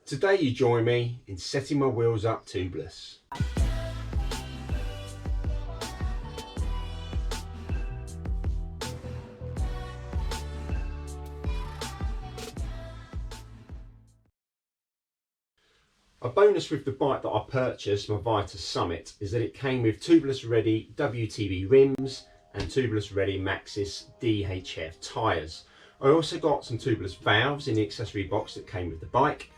Today you join me in setting my wheels up tubeless. A bonus with the bike that I purchased, my Vitus Sommet, is that it came with tubeless ready WTB rims and tubeless ready MAXXIS DHF tyres. I also got some tubeless valves in the accessory box that came with the bike,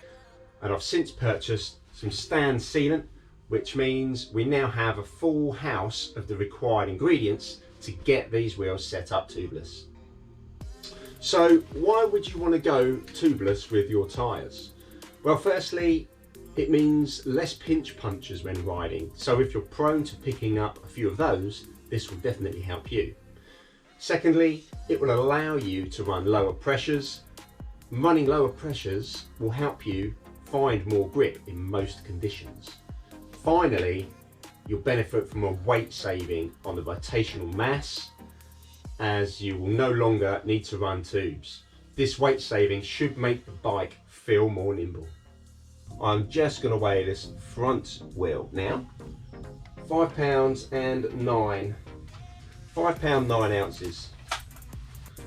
and I've since purchased some stand sealant, which means we now have a full house of the required ingredients to get these wheels set up tubeless. So why would you want to go tubeless with your tyres? Well, firstly, it means less pinch punctures when riding, so if you're prone to picking up a few of those, this will definitely help you. Secondly, it will allow you to run lower pressures. Running lower pressures will help you find more grip in most conditions. Finally, you'll benefit from a weight saving on the rotational mass, as you will no longer need to run tubes. This weight saving should make the bike feel more nimble. I'm just going to weigh this front wheel now. 5 pounds and 9. 5 pound 9 ounces.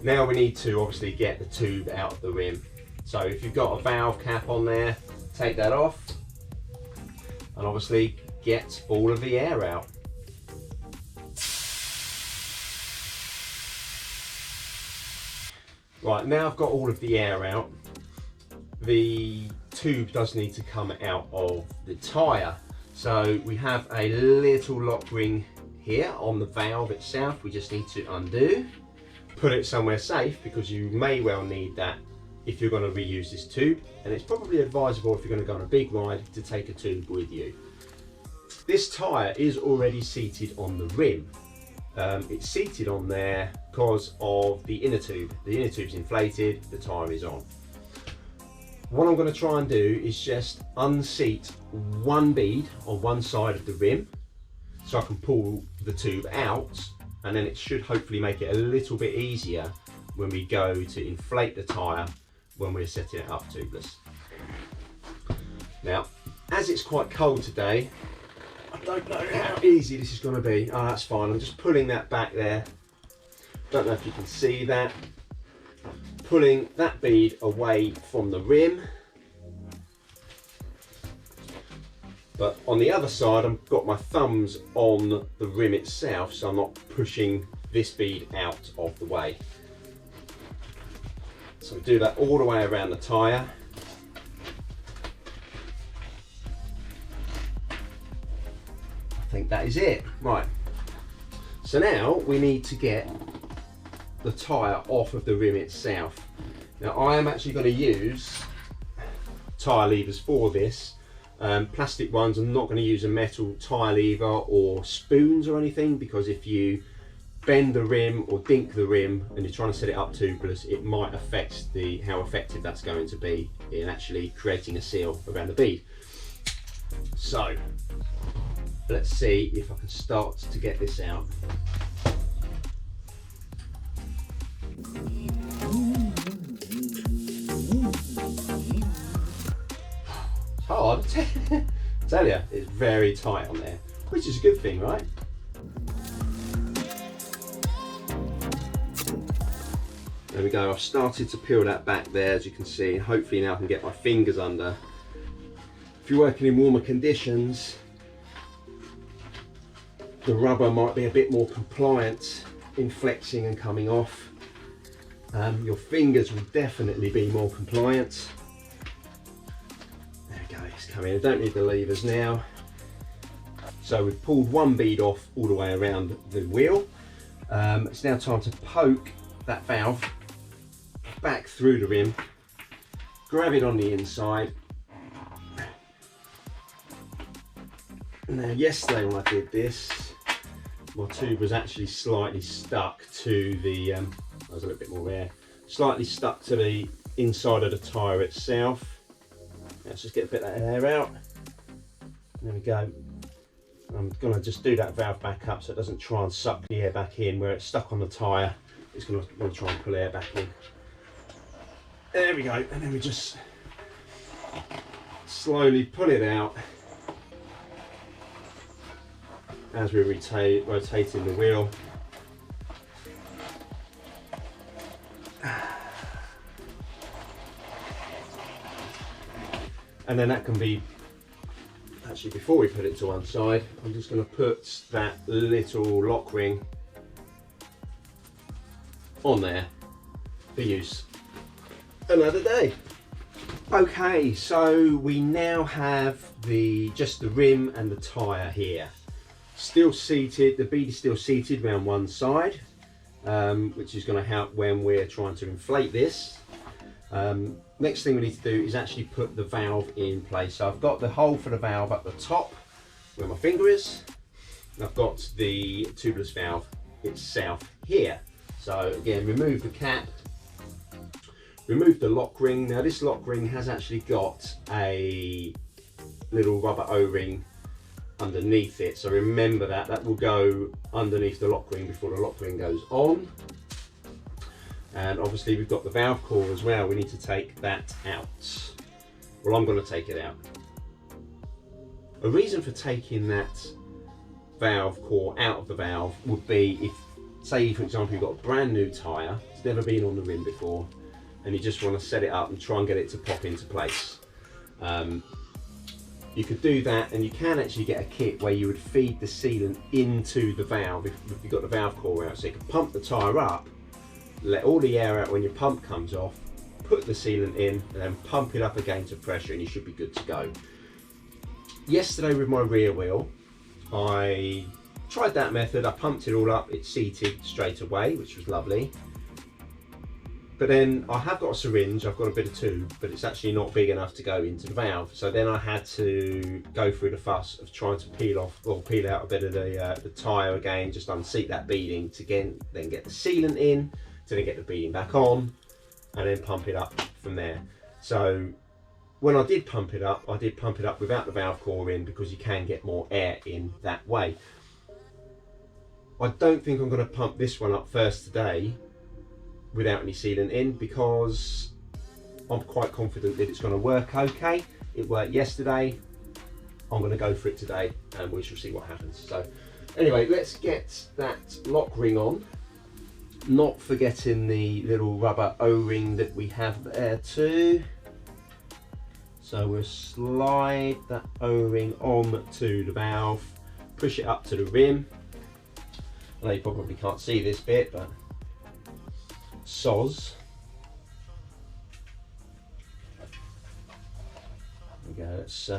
Now we need to obviously get the tube out of the rim. So if you've got a valve cap on there, take that off and obviously get all of the air out. Right, now I've got all of the air out. The tube does need to come out of the tyre. So we have a little lock ring here on the valve itself. We just need to undo. Put it somewhere safe, because you may well need that if you're going to reuse this tube, and it's probably advisable if you're going to go on a big ride to take a tube with you. This tyre is already seated on the rim. It's seated on there because of the inner tube. The inner tube's inflated, the tyre is on. What I'm going to try and do is just unseat one bead on one side of the rim so I can pull the tube out, and then it should hopefully make it a little bit easier when we go to inflate the tyre when we're setting it up tubeless. Now, as it's quite cold today, I don't know how easy this is going to be. Oh, that's fine. I'm just pulling that back there. Don't know if you can see that. Pulling that bead away from the rim. But on the other side, I've got my thumbs on the rim itself, so I'm not pushing this bead out of the way. So we do that all the way around the tyre. I think that is it. Right. So now we need to get the tyre off of the rim itself. Now I am actually going to use tyre levers for this. Plastic ones. I'm not going to use a metal tyre lever or spoons or anything, because if you bend the rim or dink the rim and you're trying to set it up tubeless, it might affect how effective that's going to be in actually creating a seal around the bead. So let's see if I can start to get this out. It's hard. Tell you, it's very tight on there, which is a good thing, right? There we go. I've started to peel that back there, as you can see. Hopefully now I can get my fingers under. If you're working in warmer conditions, the rubber might be a bit more compliant in flexing and coming off. Your fingers will definitely be more compliant. There we go, it's coming. I don't need the levers now. So we've pulled one bead off all the way around the wheel. It's now time to poke that valve back through the rim, grab it on the inside. Now yesterday when I did this, my tube was actually slightly stuck to the, there's a little bit more air, slightly stuck to the inside of the tyre itself. Let's just get a bit of that air out. There we go. I'm going to just do that valve back up so it doesn't try and suck the air back in. Where it's stuck on the tyre, it's going to want to try and pull air back in. There we go, and then we just slowly pull it out as we're rotating the wheel. And then that can be, actually before we put it to one side, I'm just going to put that little lock ring on there for use another day. Okay, so we now have just the rim and the tyre here. Still seated, the bead is still seated around one side, which is going to help when we're trying to inflate this. Next thing we need to do is actually put the valve in place. So I've got the hole for the valve at the top where my finger is, and I've got the tubeless valve itself here. So again, remove the cap, remove the lock ring. Now this lock ring has actually got a little rubber O-ring underneath it, so remember that will go underneath the lock ring before the lock ring goes on. And obviously we've got the valve core as well, we need to take that out. Well, I'm going to take it out. A reason for taking that valve core out of the valve would be if, say for example, you've got a brand new tyre, it's never been on the rim before, and you just want to set it up and try and get it to pop into place. You could do that, and you can actually get a kit where you would feed the sealant into the valve if you've got the valve core out, so you can pump the tyre up, let all the air out when your pump comes off, put the sealant in, and then pump it up again to pressure, and you should be good to go. Yesterday with my rear wheel, I tried that method. I pumped it all up, it seated straight away, which was lovely. But then I have got a syringe, I've got a bit of tube, but it's actually not big enough to go into the valve. So then I had to go through the fuss of trying to peel out a bit of the tyre again, just unseat that beading to then get the sealant in, to then get the beading back on, and then pump it up from there. So when I did pump it up, I did pump it up without the valve core in, because you can get more air in that way. I don't think I'm going to pump this one up first today without any sealant in, because I'm quite confident that it's going to work okay. It worked yesterday, I'm going to go for it today, and we shall see what happens. So anyway, let's get that lock ring on, not forgetting the little rubber O-ring that we have there too. So we'll slide that O-ring on to the valve, push it up to the rim. I know you probably can't see this bit, but soz. There we go, let's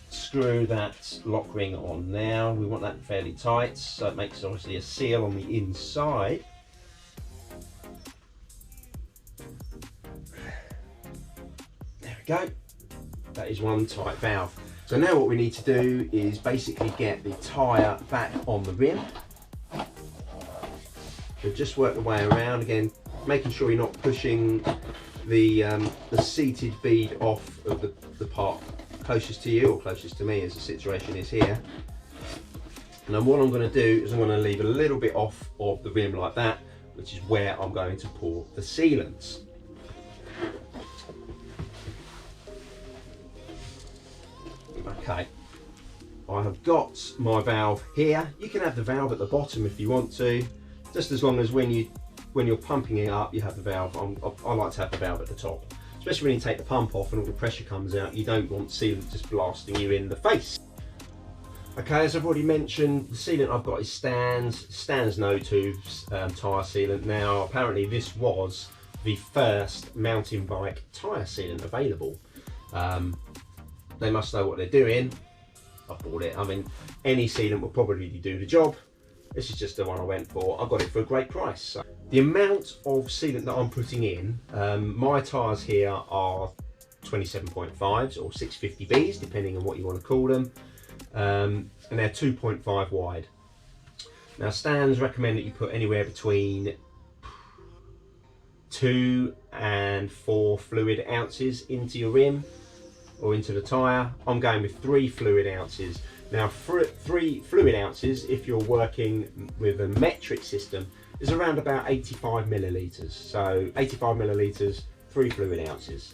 screw that lock ring on now. We want that fairly tight, so it makes obviously a seal on the inside. There we go, that is one tight valve. So now what we need to do is basically get the tyre back on the rim. So just work the way around, again making sure you're not pushing the seated bead off of the part closest to you or closest to me, as the situation is here. And then what I'm going to do is I'm going to leave a little bit off of the rim like that, which is where I'm going to pour the sealants. Okay, I have got my valve here. You can have the valve at the bottom if you want to, just as long as when you're pumping it up, you have the valve. I like to have the valve at the top, especially when you take the pump off and all the pressure comes out. You don't want sealant just blasting you in the face. Okay, as I've already mentioned, the sealant I've got is Stan's no tubes tyre sealant. Now apparently this was the first mountain bike tyre sealant available. They must know what they're doing. I bought it. I mean, any sealant will probably do the job. This is just the one I went for. I got it for a great price. So the amount of sealant that I'm putting in, my tyres here are 27.5s or 650Bs, depending on what you want to call them. And they're 2.5 wide. Now Stan's recommend that you put anywhere between 2 and 4 fluid ounces into your rim or into the tyre. I'm going with 3 fluid ounces. Now 3 fluid ounces, if you're working with a metric system, is around about 85 millilitres. So 85 millilitres, 3 fluid ounces.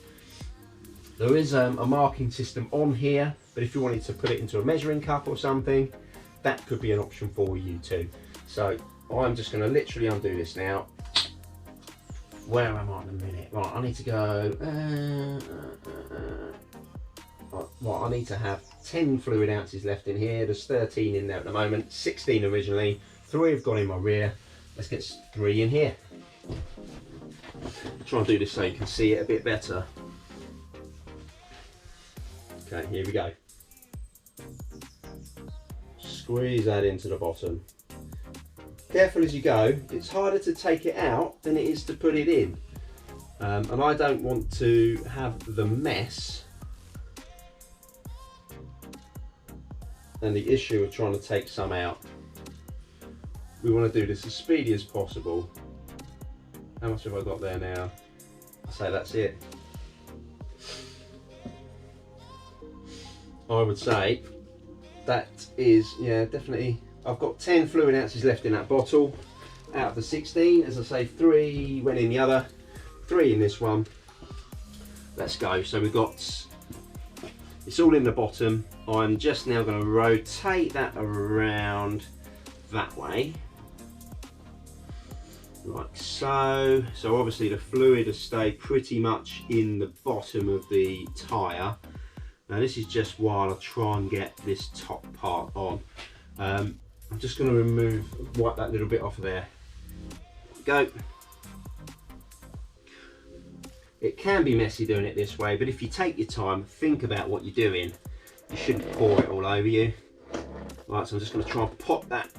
There is a marking system on here, but if you wanted to put it into a measuring cup or something, that could be an option for you too. So I'm just going to literally undo this now. Where am I in a minute? Right, I need to go. Right, I need to have 10 fluid ounces left in here. There's 13 in there at the moment, 16 originally. 3 have gone in my rear. Let's get 3 in here. Try and do this so you can see it a bit better. Okay, here we go. Squeeze that into the bottom. Careful as you go. It's harder to take it out than it is to put it in. And I don't want to have the mess and the issue of trying to take some out. We want to do this as speedy as possible. How much have I got there now? I say that's it. I would say that is, yeah, definitely. I've got 10 fluid ounces left in that bottle out of the 16. As I say, 3 went in the other, 3 in this one. Let's go. So we've got, it's all in the bottom. I'm just now going to rotate that around that way, like so. So obviously the fluid has stayed pretty much in the bottom of the tyre. Now this is just while I try and get this top part on. I'm just going to wipe that little bit off of there. Go. It can be messy doing it this way, but if you take your time, think about what you're doing, you shouldn't pour it all over you. Right, so I'm just going to try and pop that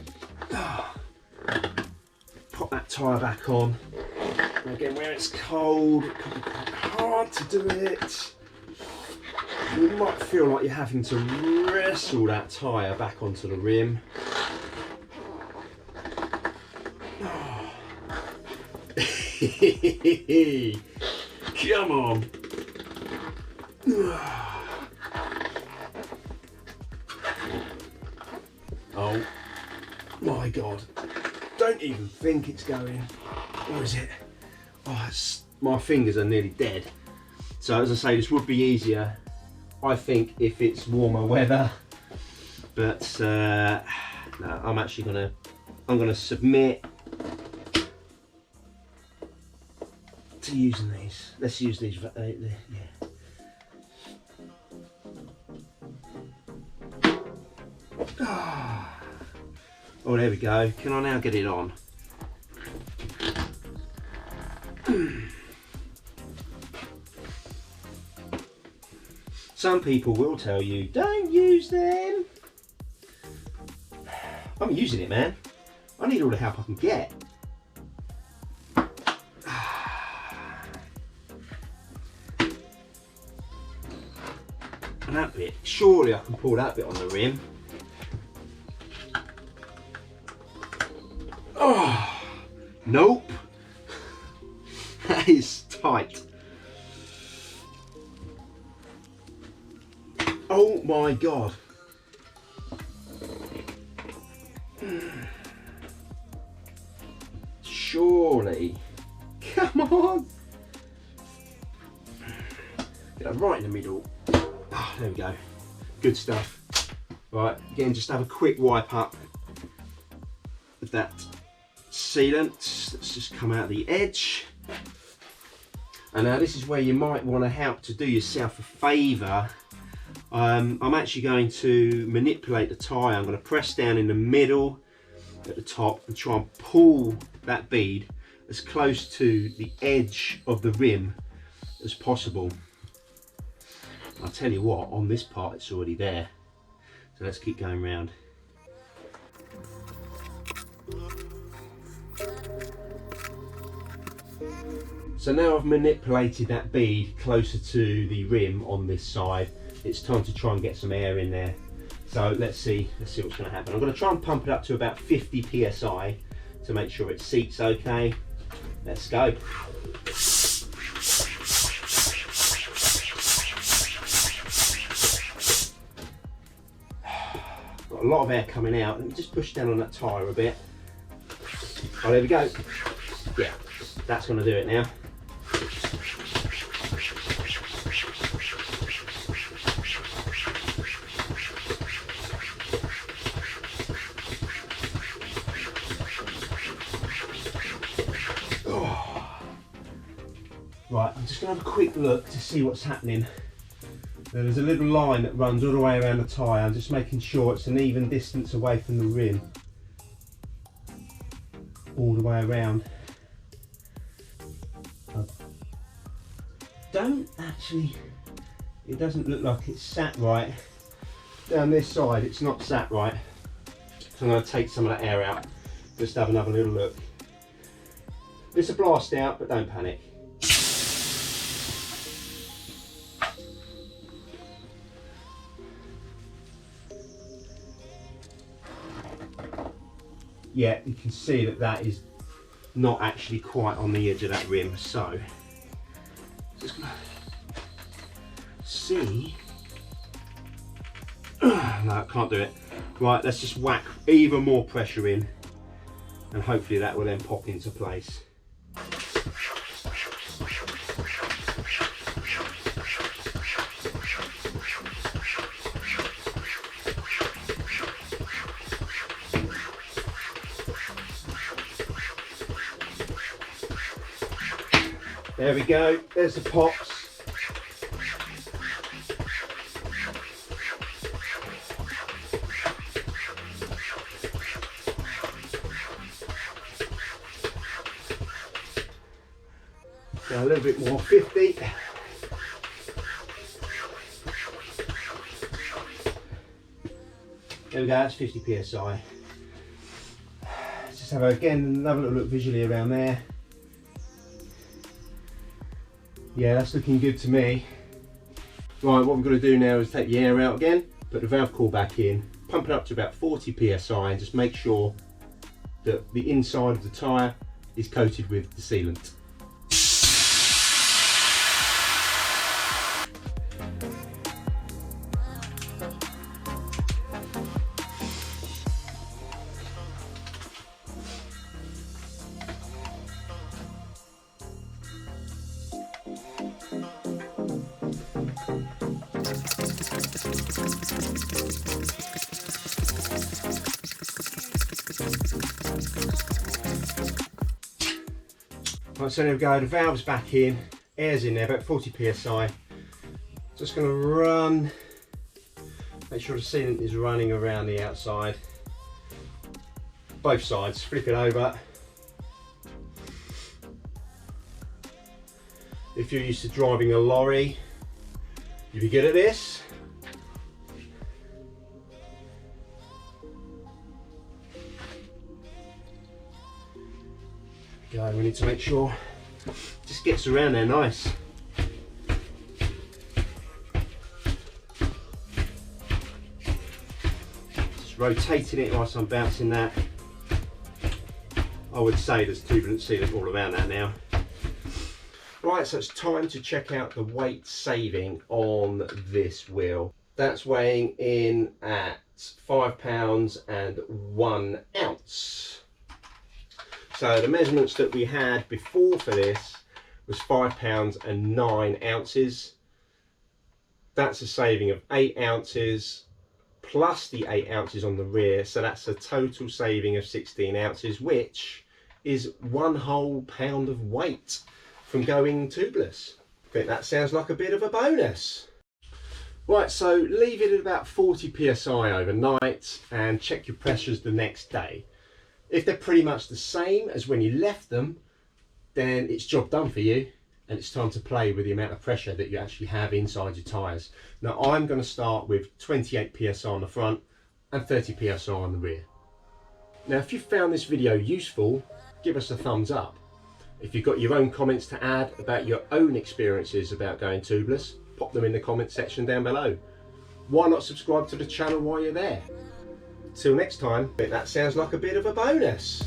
tyre back on. And again, where it's cold, it can be quite hard to do it. You might feel like you're having to wrestle that tyre back onto the rim. Come on. Oh my God. Don't even think it's going. Or is it? Oh, my fingers are nearly dead. So as I say, this would be easier, I think, if it's warmer weather. But no, I'm actually gonna submit to using these. Let's use these. Yeah. Oh, there we go. Can I now get it on? Some people will tell you, don't use them. I'm using it, man. I need all the help I can get. And that bit, surely I can pull that bit on the rim. Oh, nope. That is tight. Oh my God. Surely. Come on. Get that right in the middle. Oh, there we go. Good stuff. Right, again, just have a quick wipe up of that sealant. Let's just come out the edge. And now this is where you might want to help to do yourself a favour. I'm actually going to manipulate the tyre. I'm going to press down in the middle at the top and try and pull that bead as close to the edge of the rim as possible. I'll tell you what, on this part it's already there. So let's keep going round. So now I've manipulated that bead closer to the rim on this side. It's time to try and get some air in there. So let's see what's going to happen. I'm going to try and pump it up to about 50 psi to make sure it seats okay. Let's go. Got a lot of air coming out. Let me just push down on that tyre a bit. Oh, there we go. Yeah, that's going to do it now. Right, I'm just going to have a quick look to see what's happening. There's a little line that runs all the way around the tyre. I'm just making sure it's an even distance away from the rim. All the way around. I don't actually, it doesn't look like it's sat right. Down this side it's not sat right. So I'm going to take some of that air out. Just have another little look. It's a blast out, but don't panic. Yeah, you can see that that is not actually quite on the edge of that rim, so just gonna see. No, I can't do it. Right, let's just whack even more pressure in, and hopefully that will then pop into place. There we go, there's the pops. Now a little bit more, 50. There we go, that's 50 psi. Let's just have another little look visually around there. Yeah, that's looking good to me. Right, what we've got to do now is take the air out again, put the valve coil back in, pump it up to about 40 psi and just make sure that the inside of the tyre is coated with the sealant. Right, so there we go, the valve's back in, air's in there, about 40 psi. Just going to run, make sure the sealant is running around the outside. Both sides, flip it over. If you're used to driving a lorry, you'll be good at this. Go, we need to make sure it just gets around there nice. Just rotating it whilst I'm bouncing that. I would say there's turbulent sealant all around that now. Right, so it's time to check out the weight saving on this wheel. That's weighing in at £5 and 1 ounce. So the measurements that we had before for this was £5 and 9 ounces. That's a saving of 8 ounces plus the 8 ounces on the rear. So that's a total saving of 16 ounces, which is 1 whole pound of weight from going tubeless. I think that sounds like a bit of a bonus. Right, so leave it at about 40 psi overnight and check your pressures the next day. If they're pretty much the same as when you left them, then it's job done for you and it's time to play with the amount of pressure that you actually have inside your tyres. Now I'm going to start with 28 psi on the front and 30 psi on the rear. Now if you found this video useful, give us a thumbs up. If you've got your own comments to add about your own experiences about going tubeless, pop them in the comment section down below. Why not subscribe to the channel while you're there? Till next time, that sounds like a bit of a bonus.